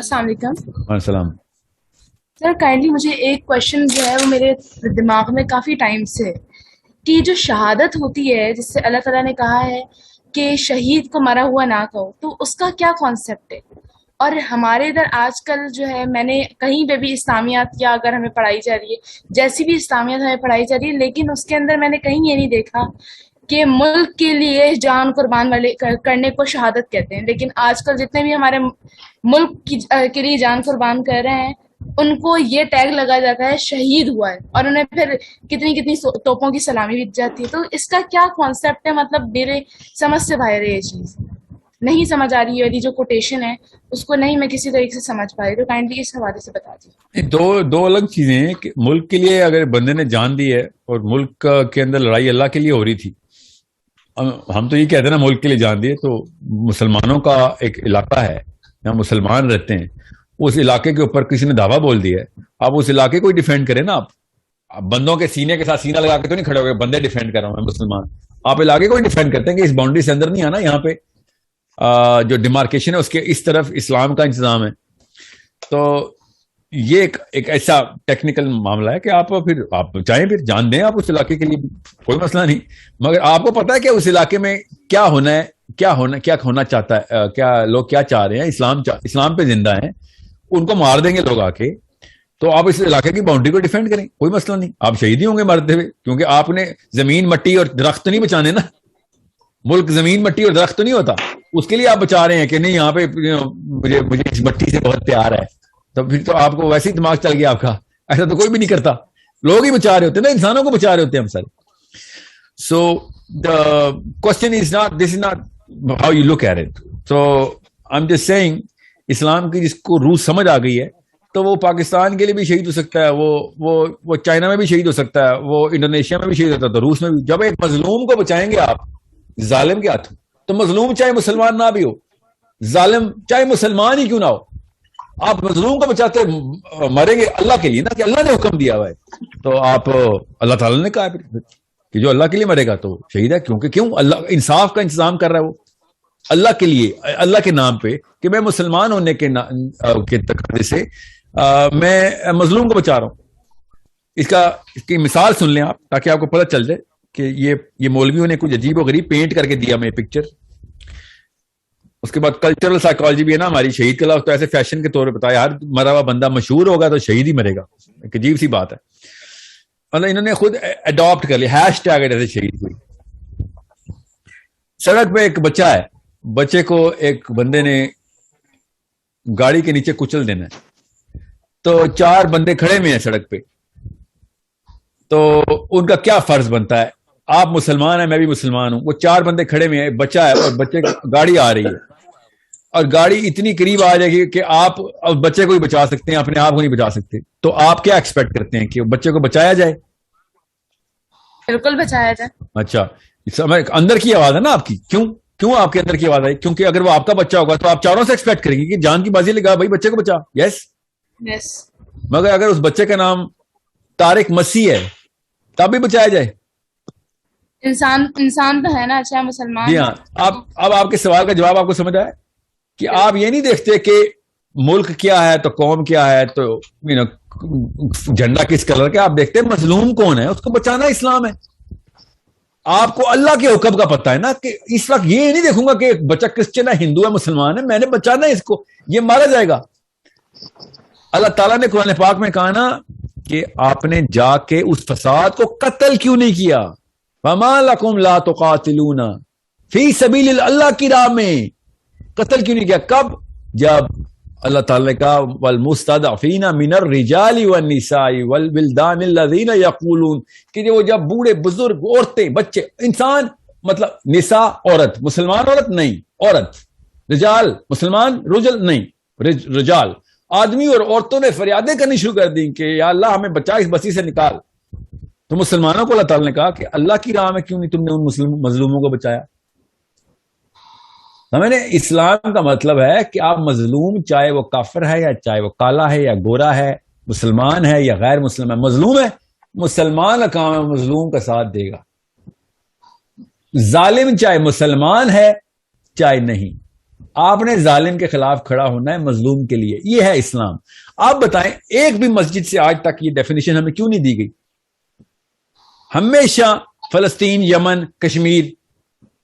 السلام علیکم السلام. سر. کائنڈلی مجھے ایک کوشچن جو ہے وہ میرے دماغ میں کافی ٹائم سے ہے کہ جو شہادت ہوتی ہے جس سے اللہ تعالیٰ نے کہا ہے کہ شہید کو مرا ہوا نہ کہو، تو اس کا کیا کانسیپٹ ہے؟ اور ہمارے ادھر آج کل جو ہے میں نے کہیں پہ بھی اسلامیات یا اگر ہمیں پڑھائی جا رہی ہے جیسی بھی اسلامیات ہمیں پڑھائی جا رہی ہے، لیکن اس کے اندر میں نے کہیں یہ نہیں دیکھا کہ ملک کے لیے جان قربان والے کرنے کو شہادت کہتے ہیں. لیکن آج کل جتنے بھی ہمارے ملک کے لیے جان قربان کر رہے ہیں ان کو یہ ٹیگ لگایا جاتا ہے شہید ہوا ہے، اور انہیں پھر کتنی کتنی توپوں کی سلامی بھی جاتی ہے. تو اس کا کیا کانسیپٹ ہے؟ مطلب میرے سمجھ سے باہر ہے، یہ چیز نہیں سمجھ آ رہی ہے. یہ جو کوٹیشن ہے اس کو نہیں میں کسی طریقے سے سمجھ پا رہی، تو کائنڈلی اس حوالے سے بتا دیجیے. دو الگ چیزیں ہیں کہ ملک کے لیے اگر بندے نے جان دی ہے اور ملک کے اندر لڑائی اللہ کے لیے ہو رہی تھی. ہم تو یہ کہتے ہیں نا ملک کے لیے جان دیے، تو مسلمانوں کا ایک علاقہ ہے یہاں مسلمان رہتے ہیں، اس علاقے کے اوپر کسی نے دعویٰ بول دیا ہے، آپ اس علاقے کو ہی ڈیفینڈ کریں نا. آپ بندوں کے سینے کے ساتھ سینہ لگا کے تو نہیں کھڑے ہو گئے بندے ڈیفینڈ کر رہا ہوں میں مسلمان. آپ علاقے کو ہی ڈیفینڈ کرتے ہیں کہ اس باؤنڈری سے اندر نہیں آنا، یہاں پہ جو ڈیمارکیشن ہے اس کے اس طرف اسلام کا انتظام ہے. تو یہ ایک ایسا ٹیکنیکل معاملہ ہے کہ آپ چاہیں پھر جان دیں آپ اس علاقے کے لیے بھی کوئی مسئلہ نہیں، مگر آپ کو پتا ہے کہ اس علاقے میں کیا ہونا ہے، کیا ہونا چاہتا ہے، کیا لوگ کیا چاہ رہے ہیں. اسلام پہ زندہ ہیں، ان کو مار دیں گے لوگ آ کے، تو آپ اس علاقے کی باؤنڈری کو ڈیفینڈ کریں، کوئی مسئلہ نہیں. آپ شہید ہی ہوں گے مرتے ہوئے، کیونکہ آپ نے زمین مٹی اور درخت نہیں بچانے نا. ملک زمین مٹی اور درخت تو نہیں ہوتا، اس کے لیے آپ بچا رہے ہیں کہ نہیں یہاں پہ مجھے اس مٹی سے بہت پیار ہے. تو پھر تو آپ کو ویسے ہی دماغ چل گیا آپ کا. ایسا تو کوئی بھی نہیں کرتا، لوگ ہی بچا رہے ہوتے ہیں نا، انسانوں کو بچا رہے ہوتے ہیں ہم sir. So the question is not this is not how you look at it. So I am just seeing Islam کی جس کو روح سمجھ آ گئی ہے تو وہ پاکستان کے لیے بھی شہید ہو سکتا ہے، وہ چائنا میں بھی شہید ہو سکتا ہے، وہ انڈونیشیا میں بھی شہید ہوتا ہے، تو روس میں بھی. جب ایک مظلوم کو بچائیں گے آپ ظالم کے ہاتھوں، تو مظلوم چاہے مسلمان نہ بھی ہو، ظالم چاہے مسلمان ہی کیوں نہ ہو، آپ مظلوم کو بچاتے مریں گے اللہ کے لیے نا، کہ اللہ نے حکم دیا ہوا ہے. تو آپ اللہ تعالیٰ نے کہا کہ جو اللہ کے لیے مرے گا تو شہید ہے، کیوں اللہ انصاف کا انتظام کر رہا ہے، وہ اللہ کے لیے، اللہ کے نام پہ، کہ میں مسلمان ہونے کے تقاضے سے میں مظلوم کو بچا رہا ہوں. اس کی مثال سن لیں آپ تاکہ آپ کو پتہ چل جائے کہ یہ مولویوں نے کچھ عجیب و غریب پینٹ کر کے دیا میں پکچر. اس کے بعد کلچرل سائیکالوجی بھی ہے نا ہماری. شہید کا لفظ تو ایسے فیشن کے طور پہ بتایا، ہر مرا ہوا بندہ مشہور ہوگا تو شہید ہی مرے گا، ایک عجیب سی بات ہے. مطلب انہوں نے خود اڈاپٹ کر لیا ہیش ٹیگ ایسے شہید کوئی. سڑک پہ ایک بچہ ہے، بچے کو ایک بندے نے گاڑی کے نیچے کچل دینا ہے، تو 4 بندے کھڑے ہوئے ہیں سڑک پہ. تو ان کا کیا فرض بنتا ہے؟ آپ مسلمان ہیں، میں بھی مسلمان ہوں، وہ 4 بندے کھڑے ہوئے ہیں، بچہ ہے اور بچے گاڑی آ رہی ہے، اور گاڑی اتنی قریب آ جائے گی کہ آپ بچے کو ہی بچا سکتے ہیں، اپنے آپ کو نہیں بچا سکتے. تو آپ کیا ایکسپیکٹ کرتے ہیں کہ بچے کو بچایا جائے؟ بالکل بچایا جائے. اچھا، اندر کی آواز ہے نا آپ کی. کیوں آپ کے اندر کی آواز آئی؟ کیونکہ اگر وہ آپ کا بچہ ہوگا تو آپ چاروں سے ایکسپیکٹ کریں گے کہ جان کی بازی لگا، بھائی بچے کو بچا. یس. مگر اگر اس بچے کا نام طارق مسیح ہے تب بھی بچایا جائے. انسان تو ہے نا، اچھا مسلمان. جی ہاں. اب آپ کے سوال کا جواب آپ کو سمجھ آیا کہ آپ یہ نہیں دیکھتے کہ ملک کیا ہے تو قوم کیا ہے تو جھنڈا کس کلر کا، آپ دیکھتے ہیں مظلوم کون ہے، اس کو بچانا اسلام ہے. آپ کو اللہ کے حکم کا پتہ ہے نا کہ اس وقت یہ نہیں دیکھوں گا کہ بچہ کرسچن ہے، ہندو ہے، مسلمان ہے، میں نے بچانا ہے اس کو، یہ مارا جائے گا. اللہ تعالیٰ نے قرآن پاک میں کہا نا کہ آپ نے جا کے اس فساد کو قتل کیوں نہیں کیا؟ وَمَا لَكُمْ لَا تُقَاتِلُونَ فِي سَبِيلِ اللہ کی راہ میں قتل کیوں نہیں کیا؟ کب؟ جب اللہ تعالیٰ نے کہا وَالْمُسْتَضْعَفِينَ مِنَ الرِّجَالِ وَالنِّسَاءِ وَالْوِلْدَانِ الَّذِينَ يَقُولُونَ کہ وہ جب بوڑھے بزرگ عورتیں بچے انسان، مطلب نساء عورت، مسلمان عورت نہیں عورت، رجال مسلمان رجل نہیں رجال، آدمی اور عورتوں نے فریادیں کرنی شروع کر دی کہ یا اللہ ہمیں بچا اس بستی سے نکال. تو مسلمانوں کو اللہ تعالیٰ نے کہا کہ اللہ کی راہ میں کیوں نہیں تم نے ان مظلوموں کو بچایا؟ ہمیں نے اسلام کا مطلب ہے کہ آپ مظلوم چاہے وہ کافر ہے یا چاہے وہ کالا ہے یا گورا ہے، مسلمان ہے یا غیر مسلم ہے، مظلوم ہے، مسلمان کا کام ہے مظلوم کا ساتھ دے گا. ظالم چاہے مسلمان ہے چاہے نہیں، آپ نے ظالم کے خلاف کھڑا ہونا ہے، مظلوم کے لیے. یہ ہے اسلام. آپ بتائیں ایک بھی مسجد سے آج تک یہ ڈیفینیشن ہمیں کیوں نہیں دی گئی؟ ہمیشہ فلسطین، یمن، کشمیر،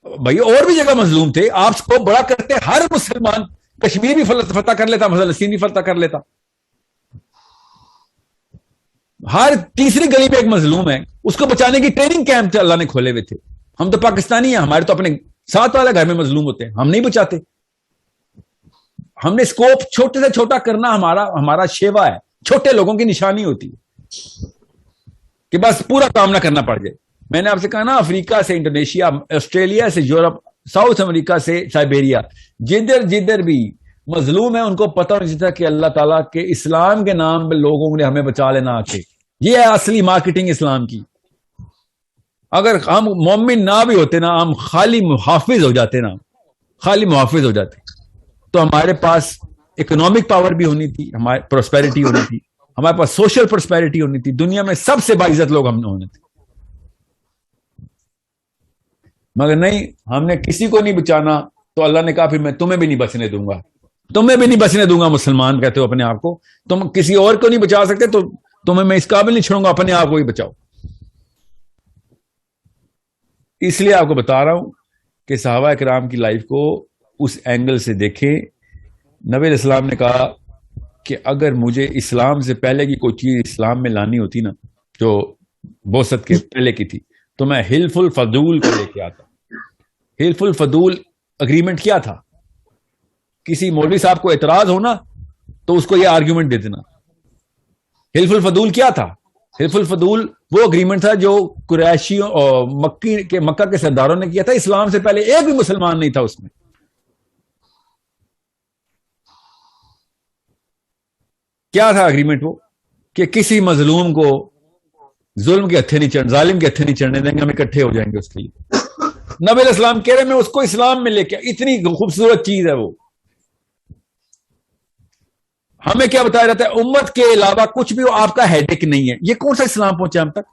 بھائی اور بھی جگہ مظلوم تھے. آپ کو بڑا کرتے ہر مسلمان کشمیر بھی فتح کر لیتا، فلسطین بھی فتح کر لیتا. ہر تیسری گلی میں ایک مظلوم ہے، اس کو بچانے کی ٹریننگ کیمپ اللہ نے کھولے ہوئے تھے. ہم تو پاکستانی ہیں، ہمارے تو اپنے ساتھ والے گھر میں مظلوم ہوتے ہیں، ہم نہیں بچاتے. ہم نے اسکوپ چھوٹے سے چھوٹا کرنا ہمارا شیوا ہے. چھوٹے لوگوں کی نشانی ہوتی ہے کہ بس پورا کام نہ کرنا پڑ جائے. میں نے آپ سے کہا نا، افریقہ سے انڈونیشیا، آسٹریلیا سے یورپ، ساؤتھ امریکہ سے سائبیریا، جدھر جدھر بھی مظلوم ہے ان کو پتہ نہیں چلتا کہ اللہ تعالیٰ کے اسلام کے نام پہ لوگوں نے ہمیں بچا لینا آ کے. یہ ہے اصلی مارکیٹنگ اسلام کی. اگر ہم مومن نہ بھی ہوتے نا، ہم خالی محافظ ہو جاتے نا، خالی محافظ ہو جاتے، تو ہمارے پاس اکنامک پاور بھی ہونی تھی، ہمارے پروسپیرٹی ہونی تھی، ہمارے پاس سوشل پروسپیرٹی ہونی تھی، دنیا میں سب سے باعزت لوگ ہم نے ہونے تھے. مگر نہیں، ہم نے کسی کو نہیں بچانا، تو اللہ نے کہا پھر میں تمہیں بھی نہیں بچنے دوں گا. تمہیں بھی نہیں بچنے دوں گا. مسلمان کہتے ہو اپنے آپ کو، تم کسی اور کو نہیں بچا سکتے تو تمہیں میں اس قابل نہیں چھوڑوں گا، اپنے آپ کو ہی بچاؤ. اس لیے آپ کو بتا رہا ہوں کہ صحابہ کرام کی لائف کو اس اینگل سے دیکھیں. نبی علیہ السلام نے کہا کہ اگر مجھے اسلام سے پہلے کی کوئی چیز اسلام میں لانی ہوتی نا، جو بعثت کے پہلے کی تھی، تو میں حلف الفضول کو لے کے آتا. حلف الفضول اگریمنٹ کیا تھا؟ کسی مولوی صاحب کو اعتراض ہونا تو اس کو یہ آرگیومنٹ دے دینا. حلف الفضول کیا تھا؟ حلف الفضول وہ اگریمنٹ تھا جو قریشیوں اور مکہ کے سرداروں نے کیا تھا. اسلام سے پہلے ایک بھی مسلمان نہیں تھا اس میں. کیا تھا اگریمنٹ وہ؟ کہ کسی مظلوم کو ظلم کے ہتھے نہیں چڑھنے، ظالم کے ہتھے نہیں چڑھنے دیں گے، ہم اکٹھے ہو جائیں گے اس کے لیے. نبی علیہ السلام کہہ رہے میں اس کو اسلام میں لے کے، اتنی خوبصورت چیز ہے وہ. ہمیں کیا بتایا جاتا ہے؟ امت کے علاوہ کچھ بھی آپ کا ہیڈک نہیں ہے. یہ کون سا اسلام پہنچا ہم تک؟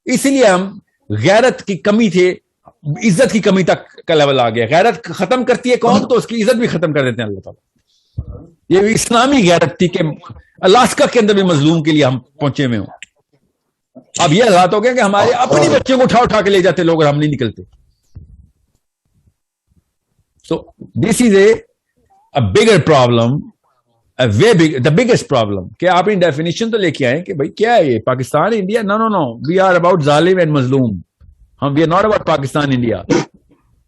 اسی لیے ہم غیرت کی کمی تھے، عزت کی کمی تک کا لیول آ گیا. غیرت ختم کرتی ہے قوم تو اس کی عزت بھی ختم کر دیتے ہیں اللہ تعالیٰ. یہ بھی اسلامی غیرت تھی کہ الاسکا کے اندر بھی مظلوم کے لیے ہم پہنچے ہوئے ہوں. اب یہ حالات ہو گئے کہ ہمارے اپنی بچوں کو اٹھا کے لے جاتے لوگ اور ہم نہیں نکلتے. So this is a bigger problem, the biggest problem. کہ آپ ان ڈیفینیشن تو لے کے آئیں کہ بھائی کیا ہے یہ Pakistan India? no, we are about ظالم and مظلوم. we are not about Pakistan India.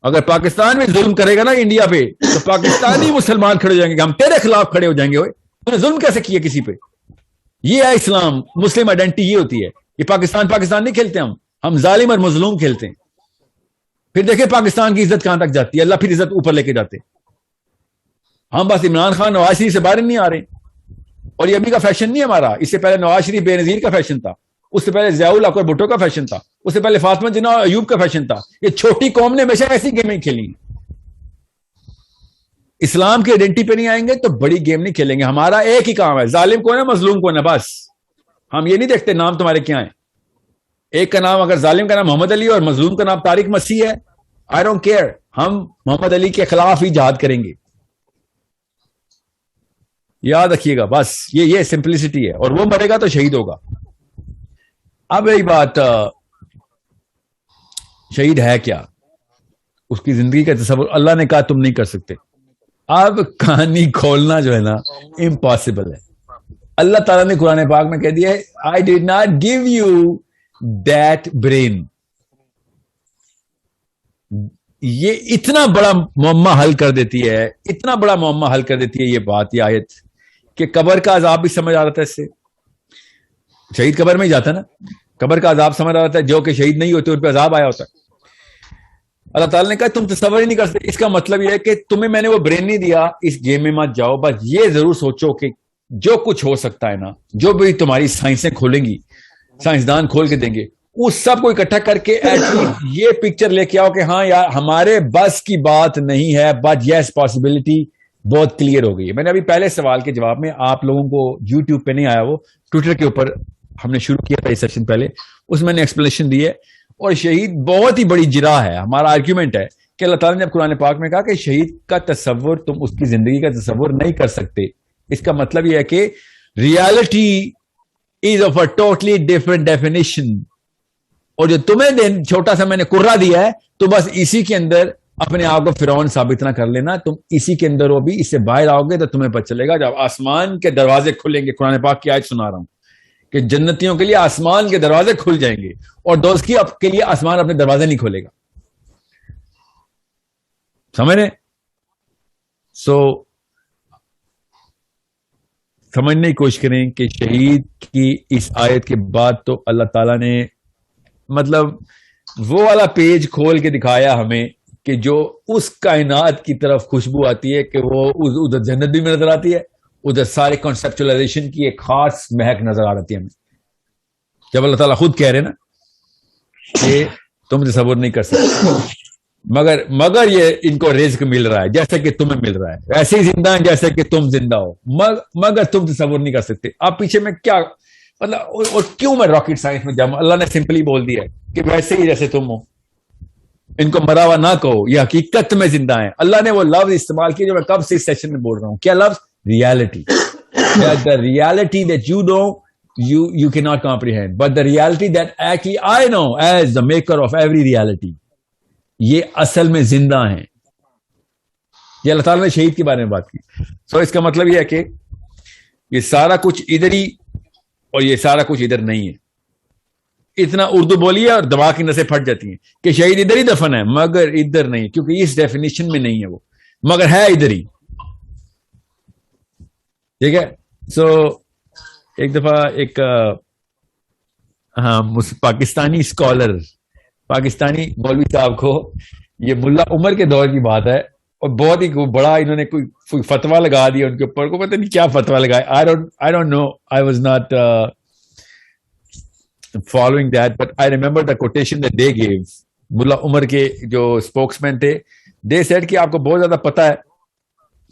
اگر پاکستان بھی ظلم کرے گا نا انڈیا پہ تو پاکستانی مسلمان کھڑے ہو جائیں گے کہ ہم تیرے خلاف کھڑے ہو جائیں گے. تم نے ظلم کیسے کیا کسی پہ؟ یہ ہے اسلام. مسلم آئیڈینٹی یہ ہوتی ہے. یہ پاکستان نہیں کھیلتے ہم ظالم اور مظلوم کھیلتے ہیں. پھر دیکھیں پاکستان کی عزت کہاں تک جاتی ہے، اللہ پھر عزت اوپر لے کے جاتے. ہم بس عمران خان، نواز شریف سے باہر نہیں آ رہے. اور یہ ابھی کا فیشن نہیں ہمارا. اس سے پہلے نواز شریف بے نظیر کا فیشن تھا، اس سے پہلے ضیاء الحق اور بھٹو کا فیشن تھا، اس سے پہلے فاطمہ جناح ایوب کا فیشن تھا. یہ چھوٹی قوم نے ہمیشہ ایسی گیمیں کھیلی. اسلام کی آئیڈینٹی پہ نہیں آئیں گے تو بڑی گیم نہیں کھیلیں گے. ہمارا ایک ہی کام ہے، ظالم کون ہے مظلوم کون ہے، بس. ہم یہ نہیں دیکھتے نام تمہارے کیا ہیں. ایک کا نام، اگر ظالم کا نام محمد علی اور مظلوم کا نام طارق مسیح ہے، I don't care. ہم محمد علی کے خلاف ہی جہاد کریں گے. یاد رکھیے گا بس. یہ سمپلسٹی ہے. اور وہ مرے گا تو شہید ہوگا. اب یہی بات، شہید ہے کیا، اس کی زندگی کا تصور اللہ نے کہا تم نہیں کر سکتے. اب کہانی کھولنا جو ہے نا امپاسبل ہے. اللہ تعالیٰ نے قرآن پاک میں کہہ دیا ہے I did not give you that brain. یہ اتنا بڑا معمہ حل کر دیتی ہے، اتنا بڑا معمہ حل کر دیتی ہے یہ بات، یہ آیت، کہ قبر کا عذاب بھی سمجھ آ رہا تھا. اس سے شہید قبر میں ہی جاتا ہے نا، قبر کا عذاب سمجھ آ رہا تھا. جو کہ شہید نہیں ہوتے ان پہ عذاب آیا ہوتا ہے. اللہ تعالیٰ نے کہا تم تصور ہی نہیں کر سکتے. اس کا مطلب یہ ہے کہ تمہیں میں نے وہ برین نہیں دیا، اس گیم میں مت جاؤ. بس یہ ضرور سوچو کہ جو کچھ ہو سکتا ہے نا، جو بھی تمہاری سائنسیں کھولیں گی، سائنسدان کھول کے دیں گے، اس سب کو اکٹھا کر کے یہ پکچر لے کے آؤ کہ ہاں یار ہمارے بس کی بات نہیں ہے، بٹ یس پاسبلٹی بہت کلیئر ہو گئی ہے. میں نے ابھی پہلے سوال کے جواب میں، آپ لوگوں کو یوٹیوب پہ نہیں آیا، وہ ٹویٹر کے اوپر ہم نے شروع کیا تھا اس سیشن پہلے، اس میں نے ایکسپلینیشن دی ہے. اور شہید بہت ہی بڑی جرا ہے. ہمارا آرگیومنٹ ہے کہ اللہ تعالیٰ نے اب قرآن پاک میں کہا کہ شہید کا تصور تم اس کی زندگی کا تصور نہیں کر سکتے. اس کا مطلب یہ ہے کہ reality is of a totally different definition. اور جو تمہیں چھوٹا سا میں نے قرہ دیا ہے تو بس اسی کے اندر اپنے آپ کو فرعون ثابت نہ کر لینا. تم اسی کے اندر ہو بھی, اس سے باہر آؤ گے تو تمہیں پتہ چلے گا. جب آسمان کے دروازے کھلیں گے, قرآن پاک کی آیت سنا رہا ہوں کہ جنتیوں کے لیے آسمان کے دروازے کھل جائیں گے اور دوزخی کے لیے آسمان اپنے دروازے نہیں کھولے گا. سمجھ رہے؟ سمجھنے کی کوشش کریں کہ شہید کی اس آیت کے بعد تو اللہ تعالیٰ نے مطلب وہ والا پیج کھول کے دکھایا ہمیں کہ جو اس کائنات کی طرف خوشبو آتی ہے کہ وہ ادھر جنت بھی میں نظر آتی ہے, ادھر سارے کنسپچولائزیشن کی ایک خاص مہک نظر آ رہتی ہے ہمیں. جب اللہ تعالیٰ خود کہہ رہے نا کہ تم تصور نہیں کر سکتے مگر یہ ان کو رزق مل رہا ہے جیسے کہ تمہیں مل رہا ہے, ویسے ہی زندہ ہیں جیسے کہ تم زندہ ہو, مگر تم تصور نہیں کر سکتے. آپ پیچھے میں کیا مطلب, اور کیوں میں راکٹ سائنس میں جاؤں؟ اللہ نے سمپلی بول دیا ہے کہ ویسے ہی جیسے تم ہو, ان کو مرا ہوا نہ کہو, یہ حقیقت میں زندہ ہیں. اللہ نے وہ لفظ استعمال کیا جو میں کب سے اس سیشن میں بول رہا ہوں. کیا لفظ؟ Reality. The reality that you know, you cannot comprehend, but the reality that actually I know as the maker of every reality, یہ اصل میں زندہ ہیں. یہ اللہ تعالیٰ نے شہید کے بارے میں بات کی. اس کا مطلب یہ ہے کہ یہ سارا کچھ ادھر ہی اور یہ سارا کچھ ادھر نہیں ہے. اتنا اردو بولیے اور دماغ کی نسیں پھٹ جاتی ہیں کہ شہید ادھر ہی دفن ہے مگر ادھر نہیں, کیونکہ اس ڈیفینیشن میں نہیں ہے وہ, مگر ہے ادھر ہی. ٹھیک ہے. ایک دفعہ ایک پاکستانی اسکالر, پاکستانی مولوی صاحب کو, یہ ملا عمر کے دور کی بات ہے, اور بہت ہی بڑا انہوں نے کوئی فتوا لگا دیا ان کے اوپر, کو پتہ نہیں کیا فتوا لگایا. I don't know, I was not following that, but I remember the quotation that they gave. ملا عمر کے جو اسپوکس مین تھے, they said کہ آپ کو بہت زیادہ پتا ہے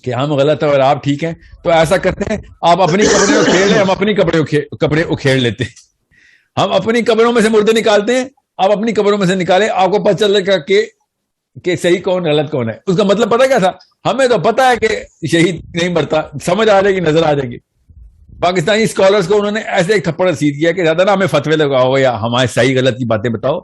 کہ ہم غلط ہیں اور آپ ٹھیک ہیں, تو ایسا کرتے ہیں آپ اپنی قبریں اکھیڑ لیں, ہم اپنی قبریں اکھیڑ لیتے ہیں. ہم اپنی قبروں میں سے مردے نکالتے ہیں, آپ اپنی قبروں میں سے نکالیں, آپ کو پتہ چلے گا کہ صحیح کون غلط کون ہے. اس کا مطلب پتہ کیا تھا؟ ہمیں تو پتہ ہے کہ شہید نہیں مرتا, سمجھ آ جائے گی, نظر آ جائے گی. پاکستانی اسکالرس کو انہوں نے ایسے ایک تھپڑ رسید کیا کہ زیادہ نا ہمیں فتوے لگاؤ یا ہمارے صحیح غلط کی باتیں بتاؤ.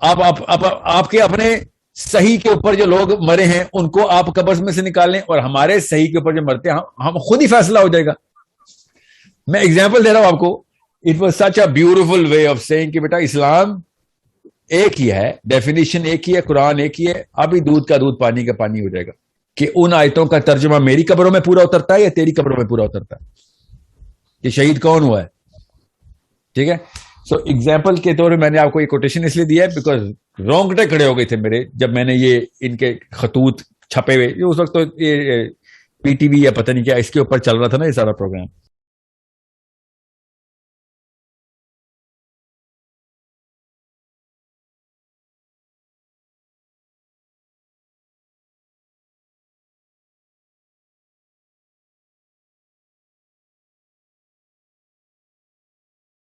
آپ کے اپنے صحیح کے اوپر جو لوگ مرے ہیں ان کو آپ قبر میں سے نکال لیں, اور ہمارے صحیح کے اوپر جو مرتے ہیں ہم خود ہی فیصلہ ہو جائے گا. میں ایگزامپل دے رہا ہوں آپ کو. It was such a beautiful way of seeing کہ بیٹا اسلام ایک ہی ہے, ڈیفینیشن ایک ہی ہے, قرآن ایک ہی ہے. ابھی دودھ کا دودھ پانی کا پانی ہو جائے گا کہ ان آیتوں کا ترجمہ میری قبروں میں پورا اترتا ہے یا تیری قبروں میں پورا اترتا ہے, کہ شہید کون ہوا ہے. ٹھیک ہے. ایگزامپل کے طور پہ میں نے آپ کو یہ کوٹیشن اس لیے دیا ہے بیکاز رونگٹے کھڑے ہو گئے تھے میرے جب میں نے یہ ان کے خطوط چھپے ہوئے, اس وقت تو یہ پی ٹی وی یا پتہ نہیں کیا اس کے اوپر چل رہا تھا نا یہ سارا پروگرام.